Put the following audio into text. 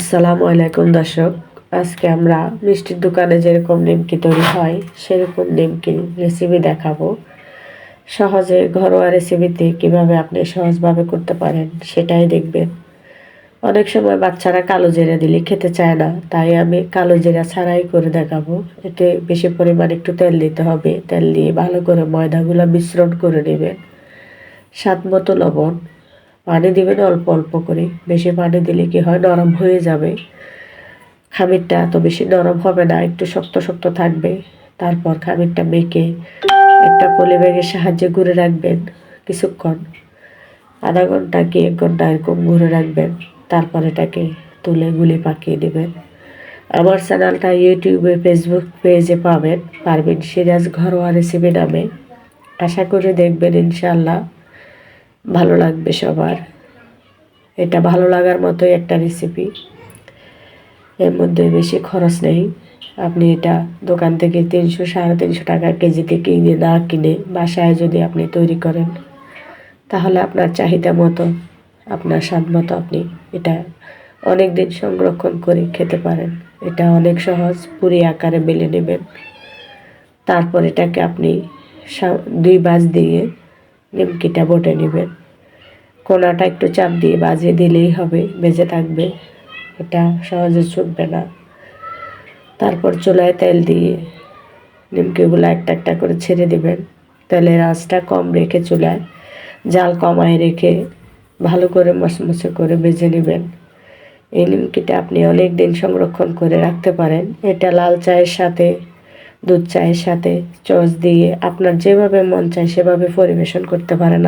আসসালামু আলাইকুম দর্শক, আজকে আমরা মিষ্টির দোকানে যেরকম নিমকি তৈরি হয় সেরকম নিমকি রেসিপি দেখাবো। সহজে ঘরোয়া রেসিপিতে কিভাবে আপনি সহজভাবে করতে পারেন সেটাই দেখবেন। অনেক সময় বাচ্চারা কালো জিরা দিলে খেতে চায় না, তাই আমি কালো জিরা ছাড়াই করে দেখাবো। এতে বেশি পরিমাণে একটু তেল দিতে হবে। তেল দিয়ে ভালো করে ময়দাগুলো মিশ্রণ করে নেবেন। স্বাদ মতো লবণ, পানি দিবেন অল্প অল্প করে। বেশি পানি দিলে কি হয়, নরম হয়ে যাবে। খামিরটা এত বেশি নরম হবে না, একটু শক্ত শক্ত থাকবে। তারপর খামিরটা মেখে একটা পলি ব্যাগের সাহায্যে গুঁড়ে রাখবেন কিছুক্ষণ, আধা ঘন্টা কি 1 ঘন্টা এরকম গুঁড়ে রাখবেন। তারপর এটাকে তুলে গুলি পাকিয়ে দেবেন। আমার চ্যানেলটা ইউটিউবে, ফেসবুক পেজে পারবেন সিরাজ ঘরোয়া রেসিপি নামে। আশা করে দেখবেন, ইনশাল্লাহ ভালো লাগবে সবার। এটা ভালো লাগার মতোই একটা রেসিপি, এর মধ্যে বেশি খরচ নেই। আপনি এটা দোকান থেকে 300-350 টাকা কেজিতে কিনে বাসায় যদি আপনি তৈরি করেন, তাহলে আপনার চাহিদা মতো, আপনার স্বাদ মতো আপনি এটা অনেক দিন সংরক্ষণ করে খেতে পারেন। এটা অনেক সহজ। পুরি আকারে বেলে নেবেন। তারপর এটাকে আপনি 2 ভাঁজ দিয়ে নিমকিটা বটে নেবেন। কোনাটা একটু চাপ দিয়ে বাজিয়ে দিলেই হবে, বেজে থাকবে। এটা সহজে ছুটবে না। তারপর চুলায় তেল দিয়ে নিমকিগুলো একটা একটা করে ছেড়ে দিবেন। তেলের আঁচটা কম রেখে, চুলায় জাল কমায় রেখে ভালো করে মচমচে করে ভেজে নেবেন। এই নিমকিটা আপনি অনেক দিন সংরক্ষণ করে রাখতে পারেন। এটা লাল চায়ের সাথে, দুধ চায়ের সাথে, সস দিয়ে আপনার যেভাবে মন চায় সেভাবে পরিবেশন করতে পারেন।